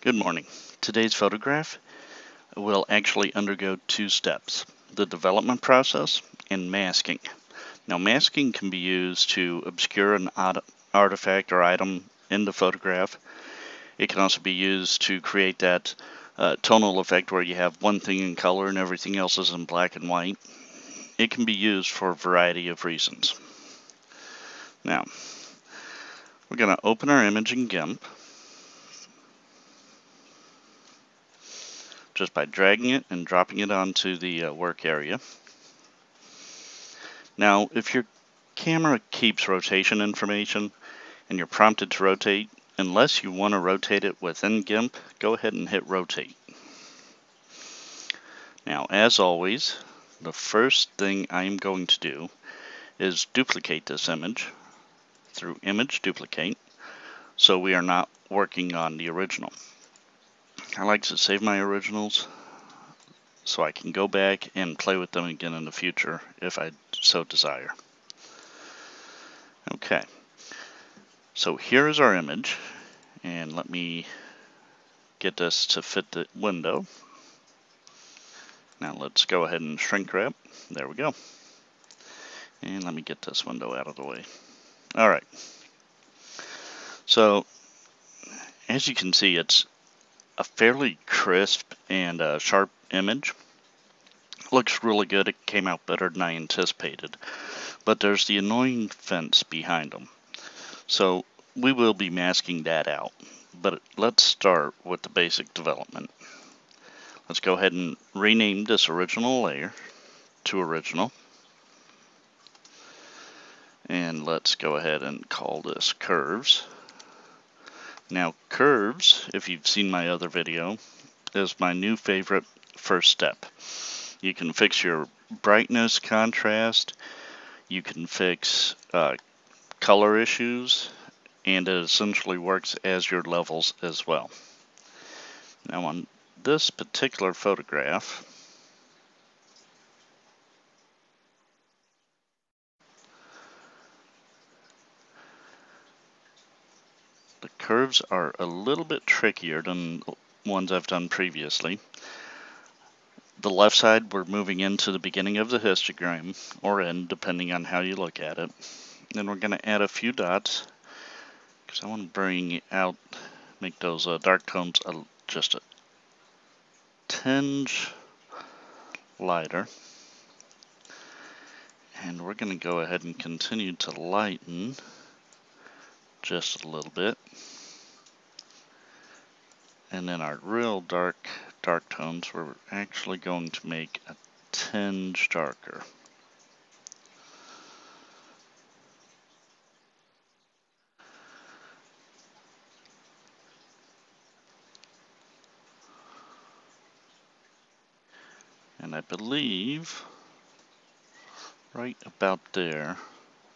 Good morning. Today's photograph will actually undergo two steps, the development process and masking. Now, masking can be used to obscure an artifact or item in the photograph. It can also be used to create that tonal effect where you have one thing in color and everything else is in black and white. It can be used for a variety of reasons. Now, we're going to open our image in Gimp just by dragging it and dropping it onto the work area. Now, if your camera keeps rotation information and you're prompted to rotate, unless you want to rotate it within Gimp, go ahead and hit rotate. Now, as always, the first thing I'm going to do is duplicate this image through Image Duplicate, so we are not working on the original. I like to save my originals so I can go back and play with them again in the future if I so desire. Okay, so here is our image, and let me get this to fit the window. Now let's go ahead and shrink wrap. There we go. And let me get this window out of the way. Alright, so as you can see, it's a fairly crisp and sharp image. Looks really good. It came out better than I anticipated. But there's the annoying fence behind them. So we will be masking that out. But let's start with the basic development. Let's go ahead and rename this original layer to original. And let's go ahead and call this curves. Now curves, if you've seen my other video, is my new favorite first step. You can fix your brightness, contrast, you can fix color issues, and it essentially works as your levels as well. Now on this particular photograph, the curves are a little bit trickier than ones I've done previously. The left side, we're moving into the beginning of the histogram, or end, depending on how you look at it. Then we're going to add a few dots, because I want to bring out, make those dark tones just a tinge lighter. And we're going to go ahead and continue to lighten just a little bit. And then our real dark tones, we're actually going to make a tinge darker. And I believe right about there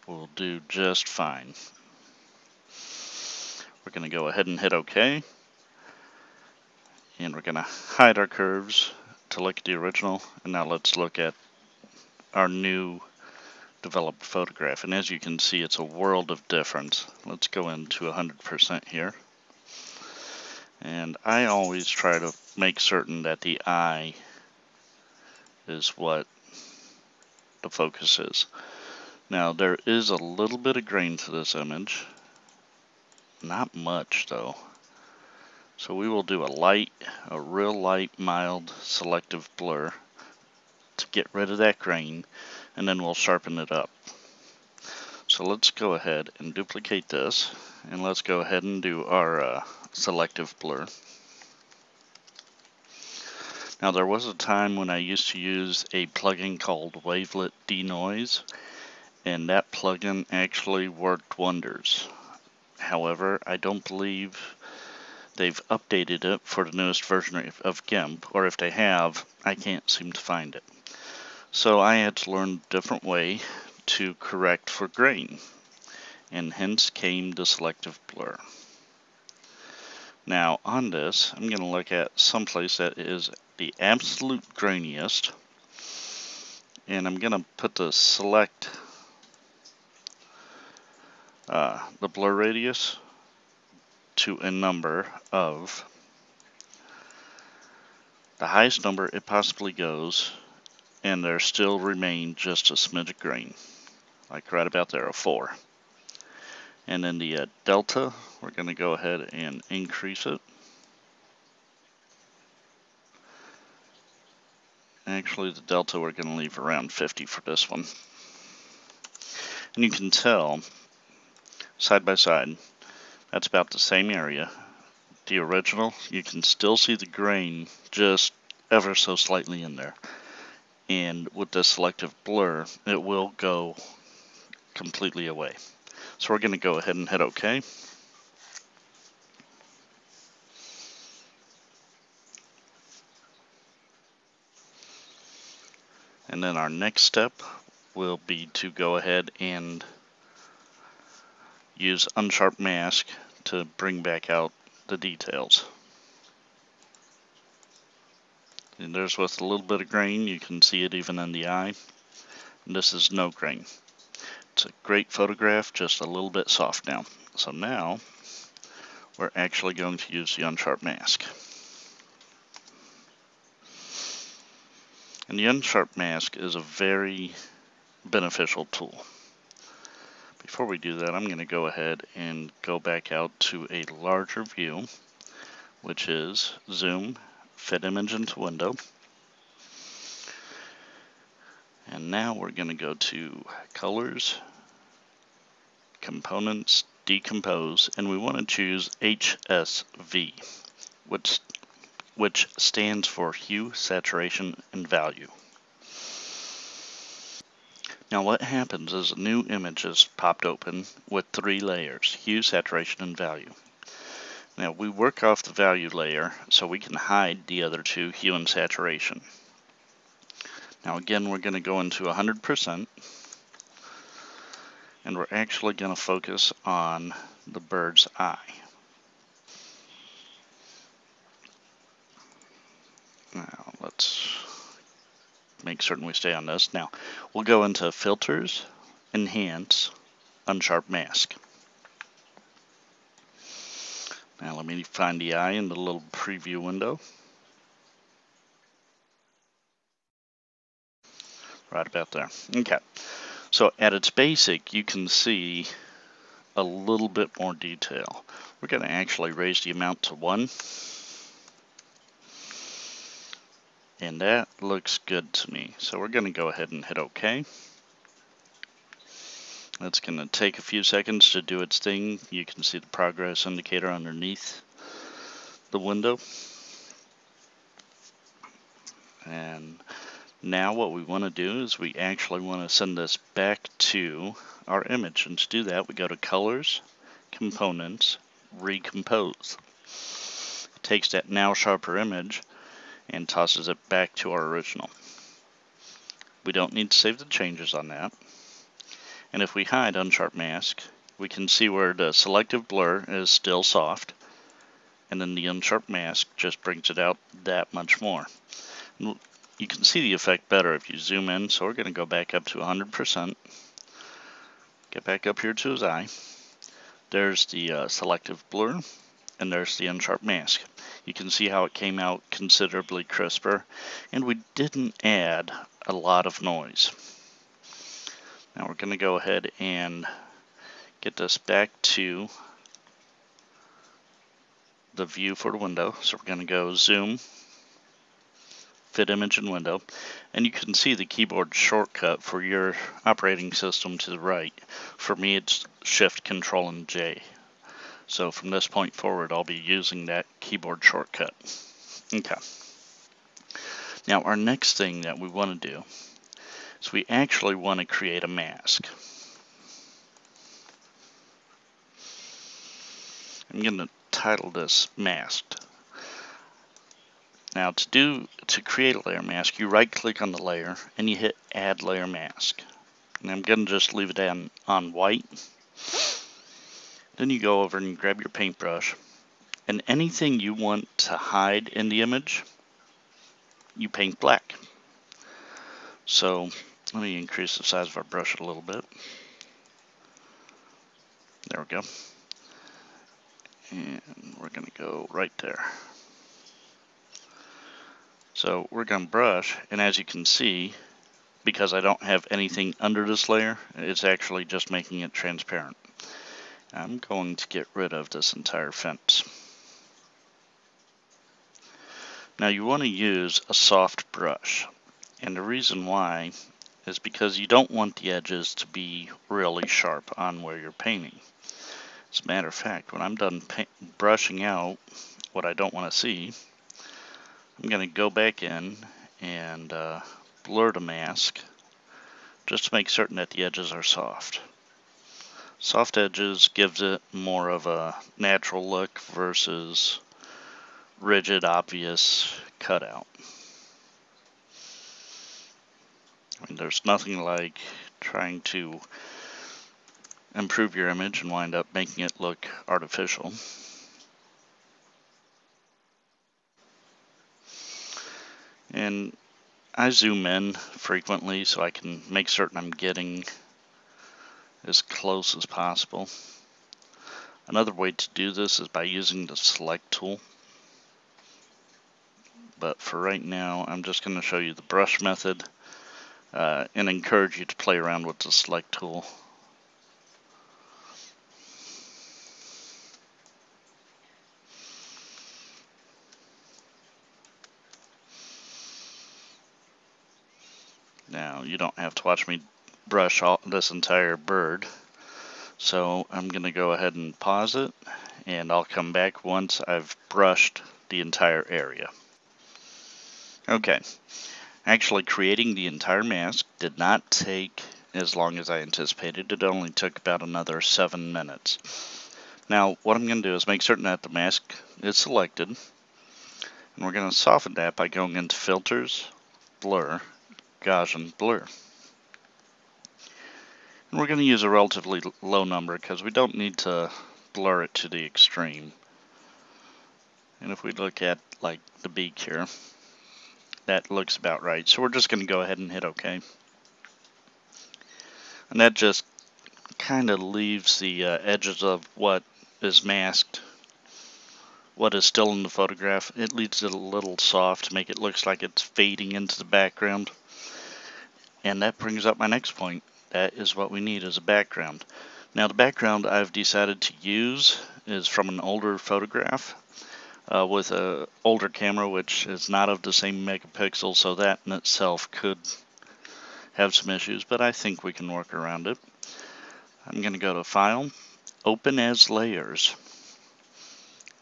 will do just fine. We're going to go ahead and hit OK. And we're going to hide our curves to look at the original. And now let's look at our new developed photograph. And as you can see, it's a world of difference. Let's go into 100% here. And I always try to make certain that the eye is what the focus is. Now there is a little bit of grain to this image. Not much though. So we will do a real light, mild selective blur to get rid of that grain, and then we'll sharpen it up. So let's go ahead and duplicate this, and let's go ahead and do our selective blur. Now there was a time when I used to use a plugin called Wavelet Denoise, and that plugin actually worked wonders. However, I don't believe they've updated it for the newest version of Gimp, or if they have, I can't seem to find it. So I had to learn a different way to correct for grain, and hence came the selective blur. Now on this, I'm going to look at someplace that is the absolute grainiest, and I'm going to put the select, the blur radius to a number of the highest number it possibly goes, and there still remain just a smidge of grain, like right about there, a 4. And then the delta, we're going to go ahead and increase it. Actually, the delta we're going to leave around 50 for this one. And you can tell, side by side, that's about the same area. The original, you can still see the grain just ever so slightly in there. And with the selective blur, it will go completely away. So we're going to go ahead and hit OK. And then our next step will be to go ahead and use unsharp mask to bring back out the details. And there's with a little bit of grain, you can see it even in the eye. And this is no grain. It's a great photograph, just a little bit soft now. So now we're actually going to use the unsharp mask. And the unsharp mask is a very beneficial tool. Before we do that, I'm going to go ahead and go back out to a larger view, which is zoom, fit image into window. And now we're going to go to colors, components, decompose, and we want to choose HSV, which stands for hue, saturation, and value. Now what happens is a new image is popped open with 3 layers, hue, saturation, and value. Now we work off the value layer so we can hide the other 2, hue and saturation. Now again, we're going to go into 100%, and we're actually going to focus on the bird's eye. Now let's make certain we stay on this. Now we'll go into filters, enhance, unsharp mask. Now let me find the eye in the little preview window. Right about there. Okay. So at its basic, you can see a little bit more detail. We're going to actually raise the amount to 1. And that looks good to me. So we're going to go ahead and hit OK. That's going to take a few seconds to do its thing. You can see the progress indicator underneath the window. And now what we want to do is we actually want to send this back to our image. And to do that, we go to Colors, Components, Recompose. It takes that now sharper image and tosses it back to our original. We don't need to save the changes on that. And if we hide unsharp mask, we can see where the selective blur is still soft, and then the unsharp mask just brings it out that much more. And you can see the effect better if you zoom in, so we're going to go back up to 100%. Get back up here to his eye. There's the selective blur, and there's the unsharp mask. You can see how it came out considerably crisper, and we didn't add a lot of noise. Now we're going to go ahead and get this back to the view for the window. So we're going to go zoom, fit image in window, and you can see the keyboard shortcut for your operating system to the right. For me, it's Shift, Control, and J. So from this point forward, I'll be using that keyboard shortcut. Okay. Now our next thing that we want to do is we actually want to create a mask. I'm going to title this Masked. Now to create a layer mask, you right click on the layer and you hit Add Layer Mask. And I'm going to just leave it on white. Then you go over and grab your paintbrush, and anything you want to hide in the image, you paint black. So let me increase the size of our brush a little bit. There we go. And we're going to go right there. So we're going to brush, and as you can see, because I don't have anything under this layer, it's actually just making it transparent. I'm going to get rid of this entire fence. Now you want to use a soft brush, and the reason why is because you don't want the edges to be really sharp on where you're painting. As a matter of fact, when I'm done brushing out what I don't want to see, I'm going to go back in and blur the mask just to make certain that the edges are soft. Soft edges gives it more of a natural look versus rigid, obvious cutout. I mean, there's nothing like trying to improve your image and wind up making it look artificial. And I zoom in frequently so I can make certain I'm getting as close as possible. Another way to do this is by using the Select tool. But for right now, I'm just going to show you the brush method and encourage you to play around with the Select tool. Now, you don't have to watch me brush this entire bird. So I'm going to go ahead and pause it, and I'll come back once I've brushed the entire area. Okay, actually creating the entire mask did not take as long as I anticipated. It only took about another 7 minutes. Now what I'm going to do is make certain that the mask is selected, and we're going to soften that by going into Filters, Blur, Gaussian Blur. And we're going to use a relatively low number because we don't need to blur it to the extreme. And if we look at like the beak here, that looks about right. So we're just going to go ahead and hit OK. And that just kind of leaves the edges of what is masked, what is still in the photograph. It leaves it a little soft to make it look like it's fading into the background. And that brings up my next point. That is what we need as a background. Now the background I've decided to use is from an older photograph with an older camera, which is not of the same megapixel, so that in itself could have some issues, but I think we can work around it. I'm going to go to File, Open as Layers.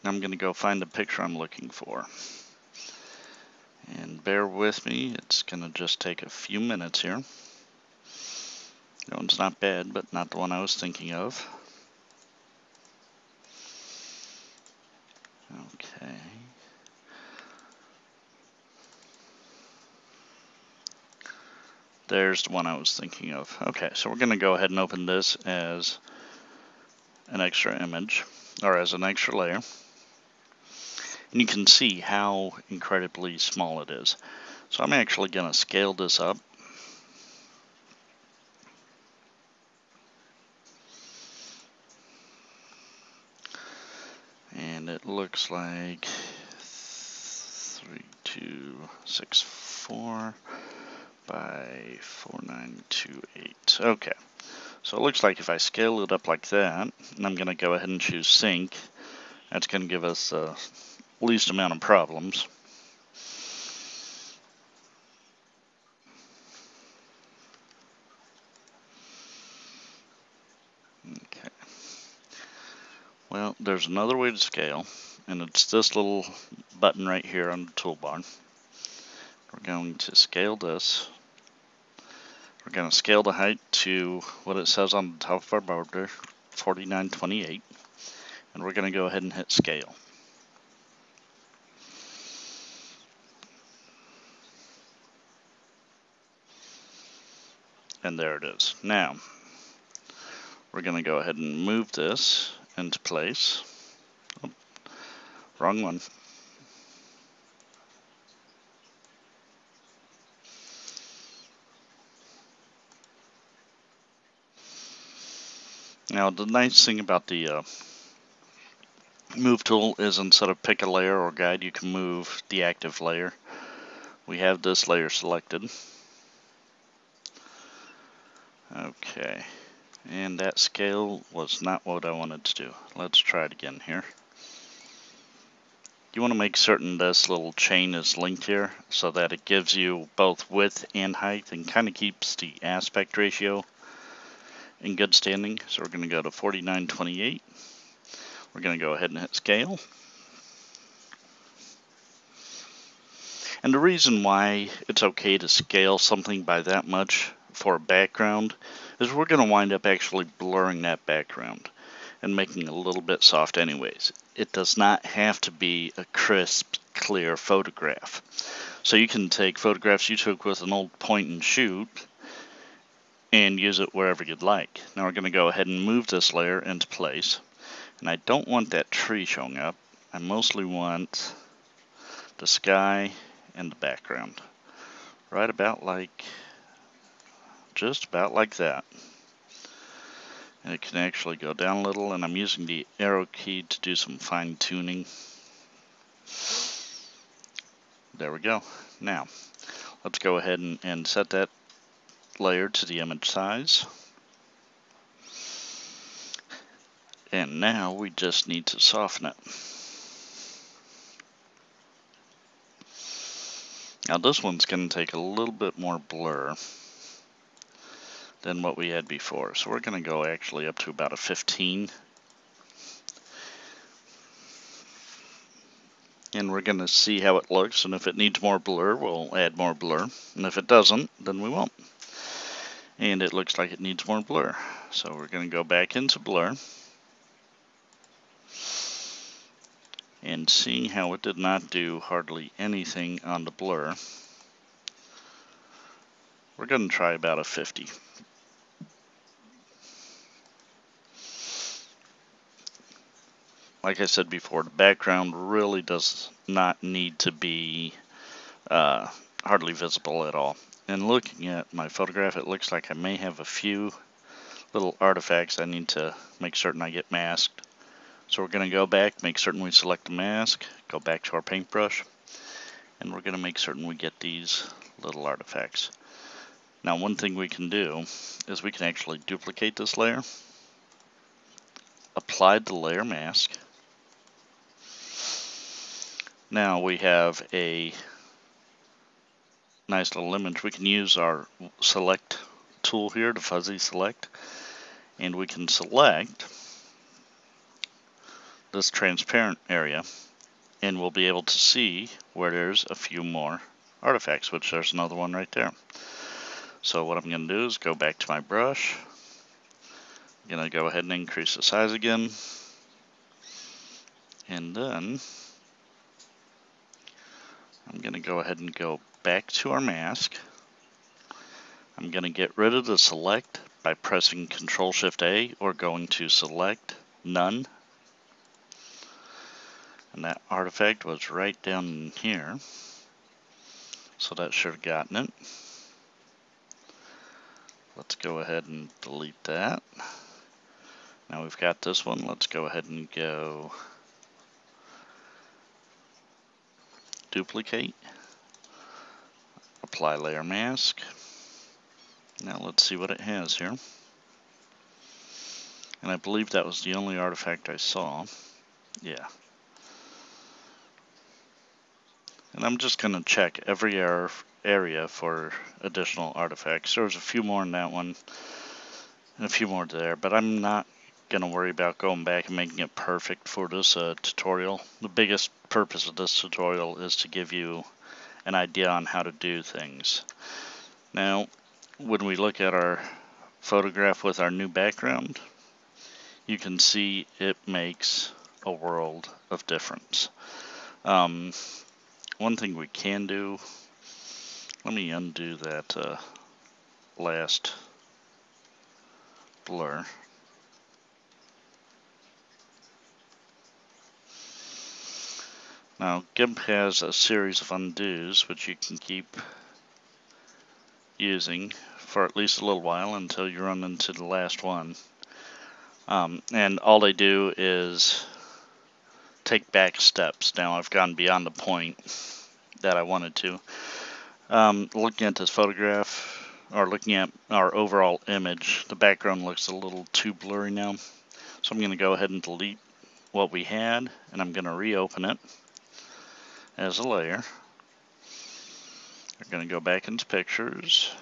I'm going to go find the picture I'm looking for. And bear with me, it's going to just take a few minutes here. That one's not bad, but not the one I was thinking of. Okay. There's the one I was thinking of. Okay, so we're going to go ahead and open this as an extra image, or as an extra layer. And you can see how incredibly small it is. So I'm actually going to scale this up. And it looks like 3264 by 4928. Okay, so it looks like if I scale it up like that, and I'm going to go ahead and choose sync, that's going to give us the least amount of problems. Okay. Well, there's another way to scale, and it's this little button right here on the toolbar. We're going to scale this. We're going to scale the height to what it says on the top of our border, 4928, and we're going to go ahead and hit scale. And there it is. Now, we're going to go ahead and move this into place. Oh, wrong one. Now, the nice thing about the move tool is instead of pick a layer or guide, you can move the active layer. we have this layer selected. Okay, and that scale was not what I wanted to do. Let's try it again here. You want to make certain this little chain is linked here so that it gives you both width and height and kind of keeps the aspect ratio in good standing. So we're going to go to 4928. We're going to go ahead and hit scale. And the reason why it's okay to scale something by that much for a background is we're going to wind up actually blurring that background and making it a little bit soft anyways. It does not have to be a crisp, clear photograph. So you can take photographs you took with an old point and shoot and use it wherever you'd like. Now we're going to go ahead and move this layer into place. And I don't want that tree showing up. I mostly want the sky and the background. Right about like, just about like that. And it can actually go down a little, and I'm using the arrow key to do some fine tuning. There we go. Now, let's go ahead and set that layer to the image size. And now we just need to soften it. Now this one's going to take a little bit more blur than what we had before. So we're going to go actually up to about a 15. And we're going to see how it looks, and if it needs more blur, we'll add more blur. And if it doesn't, then we won't. And it looks like it needs more blur. So we're going to go back into blur. And seeing how it did not do hardly anything on the blur, we're going to try about a 50. Like I said before, the background really does not need to be hardly visible at all. And looking at my photograph, it looks like I may have a few little artifacts I need to make certain I get masked. So we're going to go back, make certain we select the mask, go back to our paintbrush, and we're going to make certain we get these little artifacts. Now one thing we can do is we can actually duplicate this layer, apply the layer mask. Now we have a nice little image. We can use our select tool here, the fuzzy select, and we can select this transparent area, and we'll be able to see where there's a few more artifacts, which there's another one right there. So what I'm going to do is go back to my brush. I'm going to go ahead and increase the size again, and then I'm going to go ahead and go back to our mask. I'm going to get rid of the select by pressing Control-Shift-A or going to Select, None. And that artifact was right down in here, so that should have gotten it. Let's go ahead and delete that. Now we've got this one. Let's go ahead and go duplicate, apply layer mask. Now let's see what it has here. And I believe that was the only artifact I saw. Yeah. And I'm just going to check every area for additional artifacts. There was a few more in that one and a few more there, but I'm not going to worry about going back and making it perfect for this tutorial. The biggest purpose of this tutorial is to give you an idea on how to do things. Now, when we look at our photograph with our new background, you can see it makes a world of difference. One thing we can do, let me undo that last blur. Now, Gimp has a series of undos which you can keep using for at least a little while until you run into the last one. And all they do is take back steps. Now I've gone beyond the point that I wanted to. Looking at this photograph, or looking at our overall image, the background looks a little too blurry now. So I'm going to go ahead and delete what we had, and I'm going to reopen it as a layer. We're going to go back into pictures.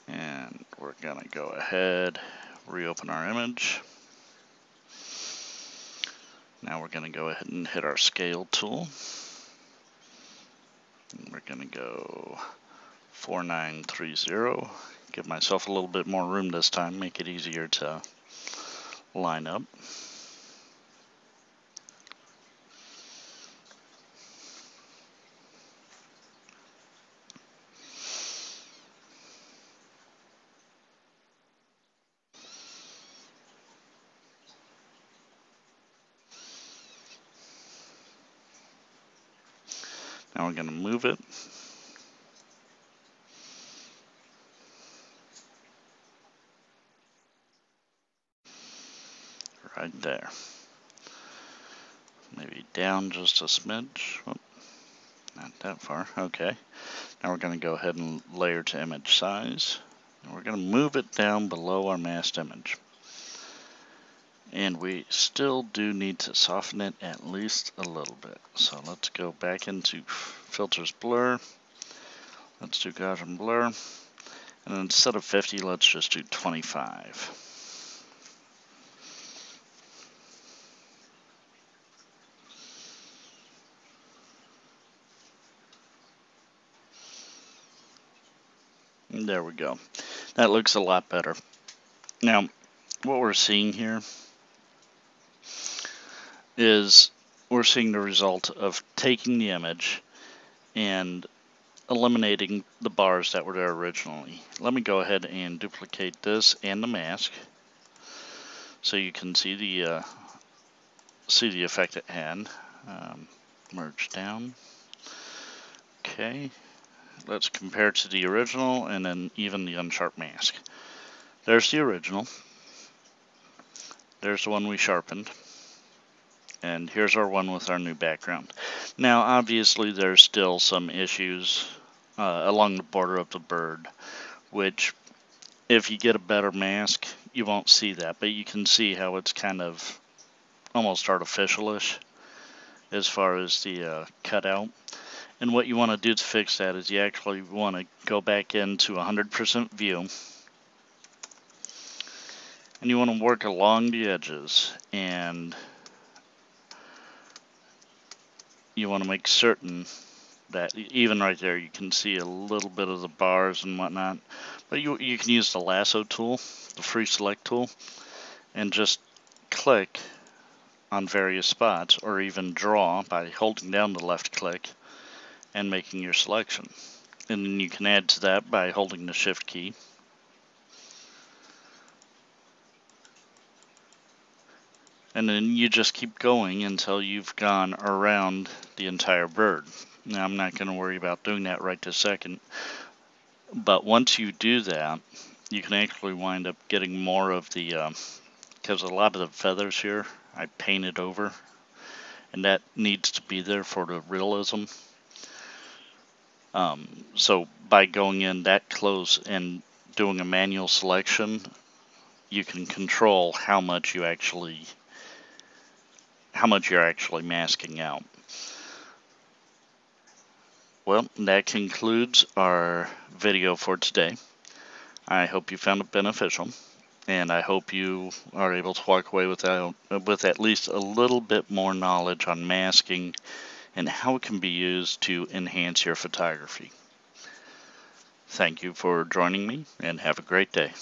And we're going to go ahead, reopen our image. Now we're going to go ahead and hit our scale tool. And we're going to go 4930. Give myself a little bit more room this time, make it easier to line up. Now we're going to move it. Right there. Maybe down just a smidge. Oh, not that far. Okay. Now we're going to go ahead and layer to image size. And we're going to move it down below our masked image. And we still do need to soften it at least a little bit. So let's go back into filters blur. Let's do Gaussian blur. And instead of 50, let's just do 25. And there we go. That looks a lot better. Now, what we're seeing here is we're seeing the result of taking the image and eliminating the bars that were there originally. Let me go ahead and duplicate this and the mask so you can see the effect it had. Merge down. Okay, let's compare to the original and then even the unsharp mask. There's the original. There's the one we sharpened. And here's our one with our new background. Now, obviously, there's still some issues along the border of the bird, which, if you get a better mask, you won't see that. But you can see how it's kind of almost artificial-ish as far as the cutout. And what you want to do to fix that is you actually want to go back into 100% view. And you want to work along the edges, and you want to make certain that even right there you can see a little bit of the bars and whatnot. But you can use the lasso tool, the free select tool, and just click on various spots, or even draw by holding down the left click and making your selection. And then you can add to that by holding the shift key. And then you just keep going until you've gone around the entire bird. Now, I'm not going to worry about doing that right this second, but once you do that, you can actually wind up getting more of the, because a lot of the feathers here I painted over, and that needs to be there for the realism. So by going in that close and doing a manual selection, you can control how much you're actually masking out. Well, that concludes our video for today. I hope you found it beneficial, and I hope you are able to walk away with at least a little bit more knowledge on masking and how it can be used to enhance your photography. Thank you for joining me, and have a great day.